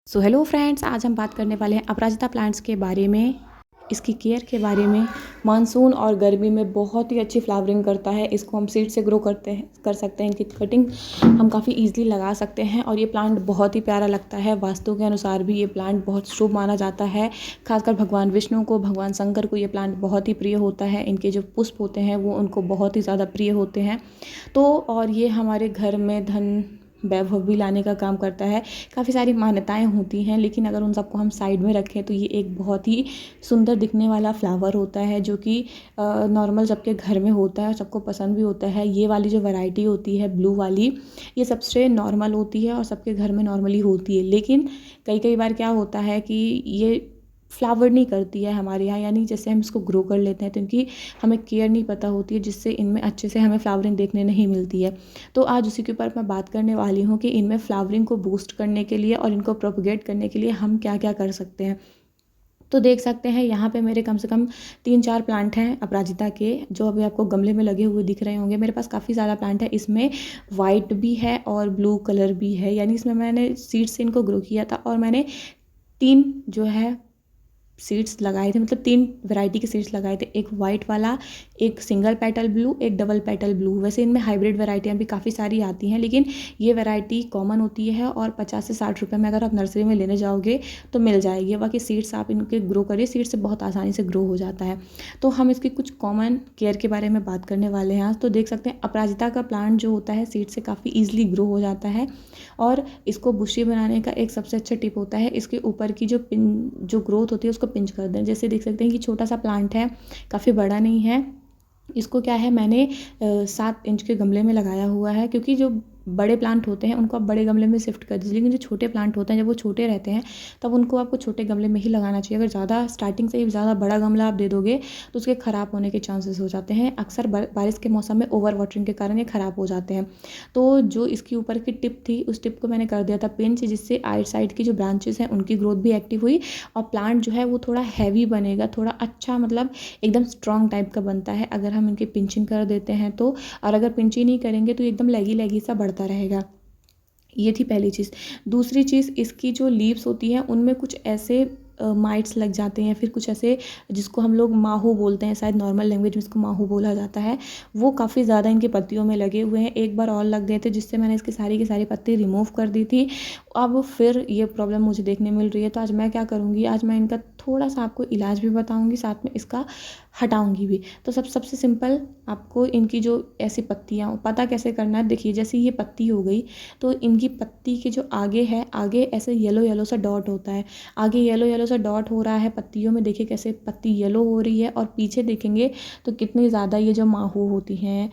So hello friends, आज हम बात करने वाले हैं अपराजिता प्लांट्स के बारे में, इसकी केयर के बारे में। मानसून और गर्मी में बहुत ही अच्छी फ्लावरिंग करता है। इसको हम सीड से ग्रो कर सकते हैं। इनकी कटिंग हम काफ़ी इजीली लगा सकते हैं और ये प्लांट बहुत ही प्यारा लगता है। वास्तु के अनुसार भी ये प्लांट बहुत शुभ माना जाता है। खासकर भगवान विष्णु को, भगवान शंकर को ये प्लांट बहुत ही प्रिय होता है। इनके जो पुष्प होते हैं वो उनको बहुत ही ज़्यादा प्रिय होते हैं। तो और ये हमारे घर में धन वैभव भी लाने का काम करता है। काफ़ी सारी मान्यताएं होती हैं, लेकिन अगर उन सबको हम साइड में रखें तो ये एक बहुत ही सुंदर दिखने वाला फ्लावर होता है, जो कि नॉर्मल सबके घर में होता है और सबको पसंद भी होता है। ये वाली जो वैरायटी होती है ब्लू वाली, ये सबसे नॉर्मल होती है और सबके घर में नॉर्मली होती है। लेकिन कई कई बार क्या होता है कि ये फ्लावर नहीं करती है हमारे यहाँ, यानी जैसे हम इसको ग्रो कर लेते हैं तो इनकी हमें केयर नहीं पता होती है, जिससे इनमें अच्छे से हमें फ्लावरिंग देखने नहीं मिलती है। तो आज उसी के ऊपर मैं बात करने वाली हूँ कि इनमें फ्लावरिंग को बूस्ट करने के लिए और इनको प्रोपगेट करने के लिए हम क्या क्या कर सकते हैं। तो देख सकते हैं यहाँ पे मेरे कम से कम 3-4 प्लांट हैं अपराजिता के, जो अभी आपको गमले में लगे हुए दिख रहे होंगे। मेरे पास काफ़ी ज़्यादा प्लांट है। इसमें वाइट भी है और ब्लू कलर भी है, यानी इसमें मैंने सीड से इनको ग्रो किया था और मैंने 3 जो है सीड्स लगाए थे, मतलब 3 वैरायटी के सीड्स लगाए थे। एक वाइट वाला, एक सिंगल पेटल ब्लू, एक डबल पेटल ब्लू। वैसे इनमें हाइब्रिड वैरायटियाँ भी काफ़ी सारी आती हैं, लेकिन ये वैरायटी कॉमन होती है और 50 से 60 रुपये में अगर आप नर्सरी में लेने जाओगे तो मिल जाएगी। बाकी सीड्स आप इनके ग्रो करिए, सीड से बहुत आसानी से ग्रो हो जाता है। तो हम इसकी कुछ कॉमन केयर के बारे में बात करने वाले हैं आज। तो देख सकते हैं अपराजिता का प्लांट जो होता है सीड से काफ़ी ईजिली ग्रो हो जाता है और इसको बुशी बनाने का एक सबसे अच्छा टिप होता है, इसके ऊपर की जो ग्रोथ होती है उसको पिंच कर दें। जैसे देख सकते हैं कि छोटा सा प्लांट है, काफ़ी बड़ा नहीं है। इसको क्या है, मैंने 7 इंच के गमले में लगाया हुआ है, क्योंकि जो बड़े प्लांट होते हैं उनको आप बड़े गमले में शिफ्ट कर दीजिए, लेकिन जो छोटे प्लांट होते हैं जब वो छोटे रहते हैं तब उनको आपको छोटे गमले में ही लगाना चाहिए। अगर ज़्यादा स्टार्टिंग से ही ज़्यादा बड़ा गमला आप दे दोगे तो उसके ख़राब होने के चांसेस हो जाते हैं। अक्सर बारिश के मौसम में ओवर वाटरिंग के कारण ये ख़राब हो जाते हैं। तो जो इसकी ऊपर की टिप थी, उस टिप को मैंने कर दिया था पिंच, जिससे आइट साइड की जो ब्रांचेस हैं उनकी ग्रोथ भी एक्टिव हुई और प्लांट जो है वो थोड़ा हैवी बनेगा, थोड़ा अच्छा, मतलब एकदम स्ट्रॉन्ग टाइप का बनता है अगर हम इनकी पिंचिंग कर देते हैं तो। और अगर पिंचिंग नहीं करेंगे तो एकदम लैगी लैगी सा बढ़ता रहेगा। ये थी पहली चीज़। दूसरी चीज़, इसकी जो लीव्स होती हैं उनमें कुछ ऐसे माइट्स लग जाते हैं, फिर कुछ ऐसे जिसको हम लोग माहू बोलते हैं, शायद नॉर्मल लैंग्वेज में इसको माहू बोला जाता है, वो काफ़ी ज़्यादा इनकी पत्तियों में लगे हुए हैं। एक बार और लग गए थे, जिससे मैंने इसकी सारी की सारी पत्ती रिमूव कर दी थी। अब फिर ये प्रॉब्लम मुझे देखने मिल रही है। तो आज मैं क्या करूँगी, आज मैं इनका थोड़ा सा आपको इलाज भी बताऊँगी, साथ में इसका हटाऊँगी भी। तो सबसे सिंपल, आपको इनकी जो ऐसी पत्तियाँ पता कैसे करना है, देखिए जैसे ये पत्ती हो गई तो इनकी पत्ती के जो आगे है, आगे ऐसे येलो येलो सा डॉट होता है। आगे येलो येलो सा डॉट हो रहा है पत्तियों में, देखिए कैसे पत्ती येलो हो रही है। और पीछे देखेंगे तो कितनी ज़्यादा ये जो माहू होती हैं,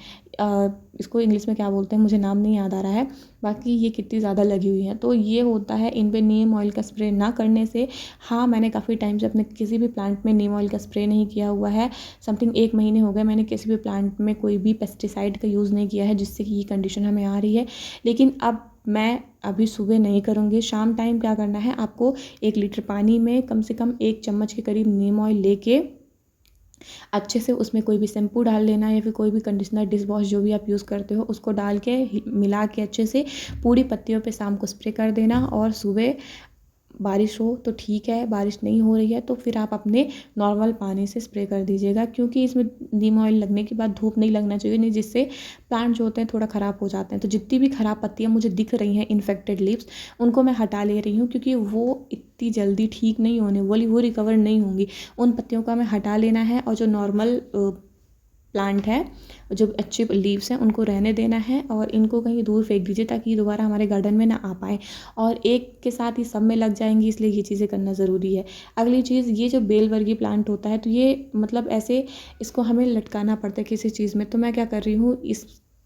इसको इंग्लिश में क्या बोलते हैं मुझे नाम नहीं याद आ रहा है, बाकी ये कितनी ज़्यादा लगी हुई हैं। तो ये होता है इन पे नीम ऑयल का स्प्रे ना करने से। हाँ, मैंने काफ़ी टाइम से अपने किसी भी प्लांट में नीम ऑयल का स्प्रे नहीं किया हुआ है। समथिंग 1 महीने हो गए मैंने किसी भी प्लांट में कोई भी पेस्टिसाइड का यूज़ नहीं किया है, जिससे कि ये कंडीशन हमें आ रही है। लेकिन अब मैं अभी सुबह नहीं करूँगी, शाम टाइम क्या करना है आपको, 1 लीटर पानी में कम से कम 1 चम्मच के करीब नीम ऑयल लेके अच्छे से उसमें कोई भी शैम्पू डाल लेना, या फिर कोई भी कंडीशनर, डिश वॉश जो भी आप यूज़ करते हो उसको डाल के मिला के अच्छे से पूरी पत्तियों पे शाम को स्प्रे कर देना। और सुबह बारिश हो तो ठीक है, बारिश नहीं हो रही है तो फिर आप अपने नॉर्मल पानी से स्प्रे कर दीजिएगा, क्योंकि इसमें नीम ऑयल लगने के बाद धूप नहीं लगना चाहिए, नहीं, जिससे प्लांट जो होते हैं थोड़ा ख़राब हो जाते हैं। तो जितनी भी ख़राब पत्तियाँ मुझे दिख रही हैं, इन्फेक्टेड लीव्स, उनको मैं हटा ले रही हूँ, क्योंकि वो इतनी जल्दी ठीक नहीं होने वाली, वो रिकवर नहीं होंगी। उन पत्तियों का हमें हटा लेना है और जो नॉर्मल प्लांट है, जो अच्छे लीव्स हैं उनको रहने देना है और इनको कहीं दूर फेंक दीजिए, ताकि ये दोबारा हमारे गार्डन में ना आ पाए। और एक के साथ ही सब में लग जाएंगी, इसलिए ये चीज़ें करना ज़रूरी है। अगली चीज़, ये जो बेल वर्गीय प्लांट होता है तो ये मतलब ऐसे इसको हमें लटकाना पड़ता है किसी चीज़ में। तो मैं क्या कर रही हूँ,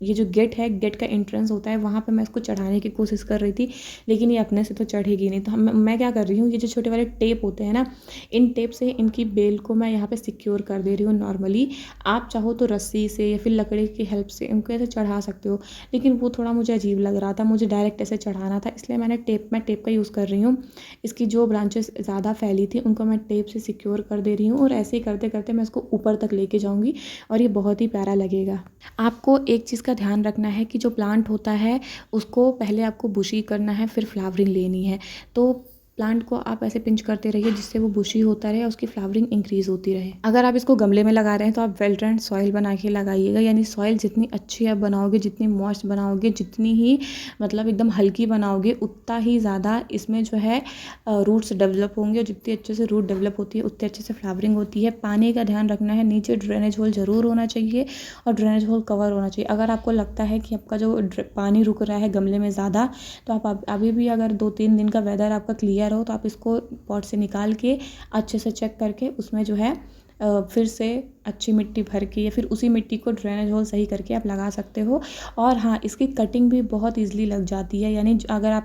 ये जो गेट है, गेट का एंट्रेंस होता है, वहाँ पे मैं इसको चढ़ाने की कोशिश कर रही थी, लेकिन ये अपने से तो चढ़ेगी नहीं। तो मैं क्या कर रही हूँ, ये जो छोटे वाले टेप होते हैं ना, इन टेप से इनकी बेल को मैं यहाँ पे सिक्योर कर दे रही हूँ नॉर्मली। आप चाहो तो रस्सी से या फिर लकड़ी की हेल्प से इनको ऐसे चढ़ा सकते हो, लेकिन वो थोड़ा मुझे अजीब लग रहा था, मुझे डायरेक्ट ऐसे चढ़ाना था, इसलिए मैं टेप का यूज़ कर रही हूँ। इसकी जो ब्रांचेस ज़्यादा फैली थी उनको मैं टेप से सिक्योर कर दे रही हूँ, और ऐसे ही करते करते मैं इसको ऊपर तक लेके जाऊँगी और ये बहुत ही प्यारा लगेगा। आपको एक चीज़ का ध्यान रखना है कि जो प्लांट होता है उसको पहले आपको बुशी करना है, फिर फ्लावरिंग लेनी है। तो प्लांट को आप ऐसे पिंच करते रहिए जिससे वो बुशी होता रहे और उसकी फ्लावरिंग इंक्रीज़ होती रहे। अगर आप इसको गमले में लगा रहे हैं तो आप वेल ड्रेन्ड सॉइल बना के लगाइएगा, यानी सॉइल जितनी अच्छी आप बनाओगे, जितनी मॉइस्ट बनाओगे, जितनी ही मतलब एकदम हल्की बनाओगे, उतना ही ज़्यादा इसमें जो है रूट्स डेवलप होंगे और जितनी अच्छे से रूट डेवलप होती है उतनी अच्छे से फ्लावरिंग होती है। पानी का ध्यान रखना है, नीचे ड्रेनेज होल ज़रूर होना चाहिए और ड्रेनेज होल कवर होना चाहिए। अगर आपको लगता है कि आपका जो पानी रुक रहा है गमले में ज़्यादा, तो आप अभी भी अगर 2-3 दिन का वेदर आपका क्लियर हो तो आप इसको पॉट से निकाल के अच्छे से चेक करके उसमें जो है फिर से अच्छी मिट्टी भर के या फिर उसी मिट्टी को ड्रेनेज होल सही करके आप लगा सकते हो। और हाँ, इसकी कटिंग भी बहुत ईज़िली लग जाती है, यानी अगर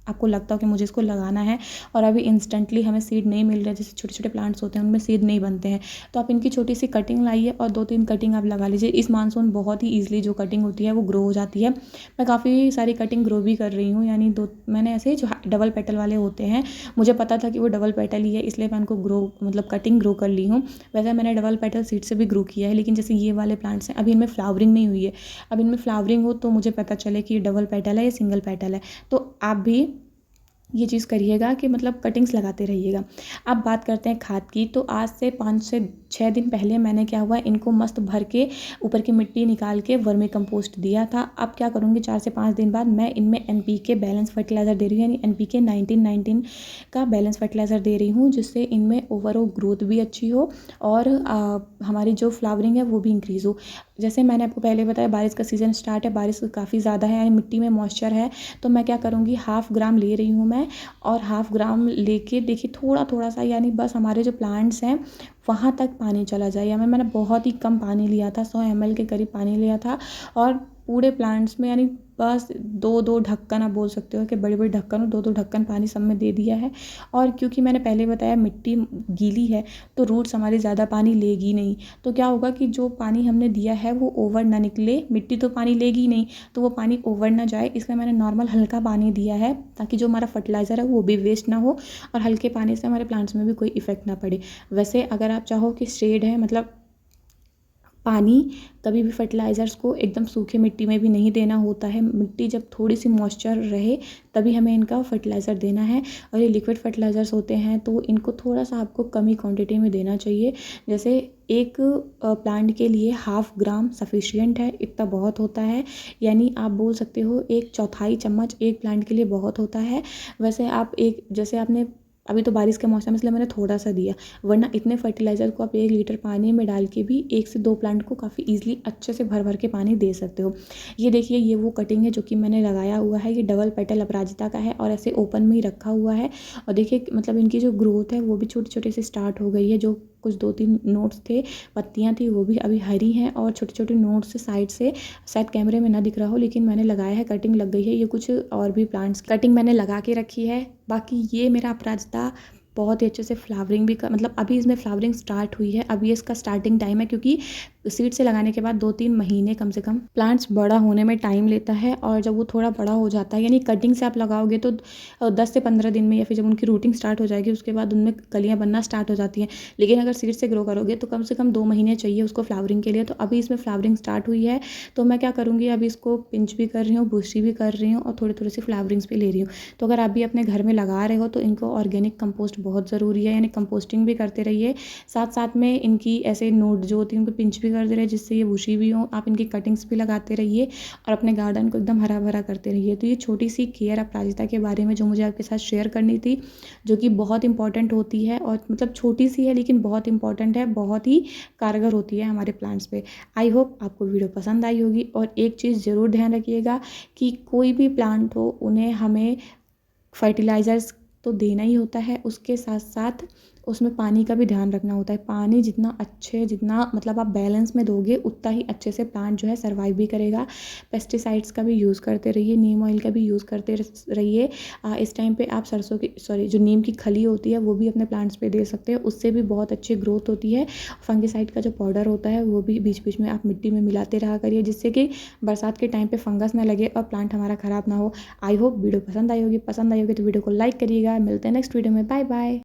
आपको लगता हो कि मुझे इसको लगाना है और अभी इंस्टेंटली हमें सीड नहीं मिल रहा है, जैसे छोटे छोटे प्लांट्स होते हैं उनमें सीड नहीं बनते हैं, तो आप इनकी छोटी सी कटिंग लाइए और 2-3 कटिंग आप लगा लीजिए। इस मानसून बहुत ही ईजिली जो कटिंग होती है वो ग्रो हो जाती है। मैं काफ़ी सारी कटिंग ग्रो भी कर रही हूँ, यानी मैंने ऐसे जो डबल पेटल वाले होते हैं, मुझे पता था कि वो डबल पेटल ही है, इसलिए मैं उनको कटिंग ग्रो कर ली हूँ। वैसे मैंने डबल पेटल सीड से भी ग्रो किया है, लेकिन जैसे ये वाले प्लांट्स हैं अभी इनमें फ्लावरिंग नहीं हुई है। अब इनमें फ्लावरिंग हो तो मुझे पता चले कि ये डबल पेटल है या सिंगल पेटल है। तो आप भी ये चीज़ करिएगा कि मतलब कटिंग्स लगाते रहिएगा। अब बात करते हैं खाद की, तो आज से 5 से 6 दिन पहले मैंने क्या हुआ, इनको मस्त भर के ऊपर की मिट्टी निकाल के वर्मी कंपोस्ट दिया था। अब क्या करूँगी, 4 से 5 दिन बाद मैं इनमें NPK बैलेंस फर्टिलाइज़र दे रही हूँ, यानी NPK 19-19 का बैलेंस फर्टिलाइज़र दे रही हूँ, जिससे इनमें ओवरऑल ग्रोथ भी अच्छी हो और हमारी जो फ्लावरिंग है वो भी इंक्रीज़ हो। जैसे मैंने आपको पहले बताया, बारिश का सीज़न स्टार्ट है, बारिश काफ़ी ज़्यादा है, यानी मिट्टी में मॉइस्चर है, तो मैं क्या करूँगी, 1/2 ग्राम ले रही हूँ मैं, और 1/2 ग्राम लेके देखिए थोड़ा थोड़ा सा, यानी बस हमारे जो प्लांट्स हैं वहाँ तक पानी चला जाए। या मैंने बहुत ही कम पानी लिया था, 100 ml के करीब पानी लिया था, और पूरे प्लांट्स में यानी बस 2-2 ढक्कन, आप बोल सकते हो कि बड़े-बड़े ढक्कन हो, 2-2 ढक्कन पानी सब में दे दिया है। और क्योंकि मैंने पहले बताया मिट्टी गीली है तो रूट्स हमारी ज़्यादा पानी लेगी नहीं, तो क्या होगा कि जो पानी हमने दिया है वो ओवर ना निकले, मिट्टी तो पानी लेगी नहीं तो वो पानी ओवर ना जाए, इसलिए मैंने नॉर्मल हल्का पानी दिया है, ताकि जो हमारा फर्टिलाइज़र है वो भी वेस्ट ना हो और हल्के पानी से हमारे प्लांट्स में भी कोई इफ़ेक्ट ना पड़े। वैसे अगर आप चाहो कि शेड है, मतलब पानी कभी भी फर्टिलाइज़र्स को एकदम सूखे मिट्टी में भी नहीं देना होता है, मिट्टी जब थोड़ी सी मॉइस्चर रहे तभी हमें इनका फर्टिलाइज़र देना है। और ये लिक्विड फर्टिलाइज़र्स होते हैं तो इनको थोड़ा सा आपको कम ही क्वांटिटी में देना चाहिए। जैसे एक प्लांट के लिए 1/2 ग्राम सफिशिएंट है, इतना बहुत होता है, यानी आप बोल सकते हो 1/4 चम्मच एक प्लांट के लिए बहुत होता है। वैसे आप जैसे आपने अभी तो बारिश का मौसम है इसलिए मैंने थोड़ा सा दिया, वरना इतने फर्टिलाइज़र को आप 1 लीटर पानी में डाल के भी 1 से 2 प्लांट को काफ़ी ईजिली अच्छे से भर भर के पानी दे सकते हो। ये देखिए, ये वो कटिंग है जो कि मैंने लगाया हुआ है, ये डबल पेटल अपराजिता का है और ऐसे ओपन में ही रखा हुआ है। और देखिए मतलब इनकी जो ग्रोथ है वो भी छोटे छोटे से स्टार्ट हो गई है, जो कुछ 2-3 नोट्स थे, पत्तियाँ थी, वो भी अभी हरी हैं और छोटे छोटे नोट्स से साइड से, शायद कैमरे में ना दिख रहा हो लेकिन मैंने लगाया है, कटिंग लग गई है। ये कुछ और भी प्लांट्स कटिंग मैंने लगा के रखी है। बाकी ये मेरा अपराजिता बहुत ही अच्छे से फ्लावरिंग भी मतलब अभी इसमें फ्लावरिंग स्टार्ट हुई है, अभी इसका स्टार्टिंग टाइम है, क्योंकि सीड से लगाने के बाद 2-3 महीने कम से कम प्लांट्स बड़ा होने में टाइम लेता है। और जब वो थोड़ा बड़ा हो जाता है, यानी कटिंग से आप लगाओगे तो 10 से 15 दिन में, या फिर जब उनकी रूटिंग स्टार्ट हो जाएगी उसके बाद उनमें कलियाँ बनना स्टार्ट हो जाती हैं। लेकिन अगर सीड से ग्रो करोगे तो कम से कम 2 महीने चाहिए उसको फ्लावरिंग के लिए। तो अभी इसमें फ्लावरिंग स्टार्ट हुई है, तो मैं क्या करूँगी, अभी इसको पिंच भी कर रही हूँ, बुशी भी कर रही हूँ और थोड़ी थोड़ी सी फ्लावरिंग्स भी ले रही हूँ। तो अगर आप भी अपने घर में लगा रहे हो तो इनको ऑर्गेनिक कंपोस्ट बहुत ज़रूरी है, यानी कंपोस्टिंग भी करते रहिए, साथ साथ में इनकी ऐसे नोट जो होती है उनको पिंच भी करते रहिए, जिससे ये बुशी भी हो। आप इनकी कटिंग्स भी लगाते रहिए और अपने गार्डन को एकदम हरा भरा करते रहिए। तो ये छोटी सी केयर अपराजिता के बारे में जो मुझे आपके साथ शेयर करनी थी, जो कि बहुत इंपॉर्टेंट होती है और मतलब छोटी सी है लेकिन बहुत इंपॉर्टेंट है, बहुत ही कारगर होती है हमारे प्लांट्स पे। आई होप आपको वीडियो पसंद आई होगी। और एक चीज़ ज़रूर ध्यान रखिएगा कि कोई भी प्लांट हो, उन्हें हमें फर्टिलाइज़र्स तो देना ही होता है, उसके साथ साथ उसमें पानी का भी ध्यान रखना होता है। पानी जितना मतलब आप बैलेंस में दोगे उतना ही अच्छे से प्लांट जो है सर्वाइव भी करेगा। पेस्टिसाइड्स का भी यूज़ करते रहिए, नीम ऑयल का भी यूज़ करते रहिए। इस टाइम पे आप जो नीम की खली होती है वो भी अपने प्लांट्स पे दे सकते हो, उससे भी बहुत अच्छी ग्रोथ होती है। फंगिसाइड का जो पाउडर होता है वो भी बीच बीच में आप मिट्टी में मिलाते रहा करिए, जिससे कि बरसात के टाइम पे फंगस ना लगे और प्लांट हमारा ख़राब ना हो। आई होप वीडियो पसंद आई होगी तो वीडियो को लाइक करिएगा। मिलते हैं नेक्स्ट वीडियो में, बाय बाय।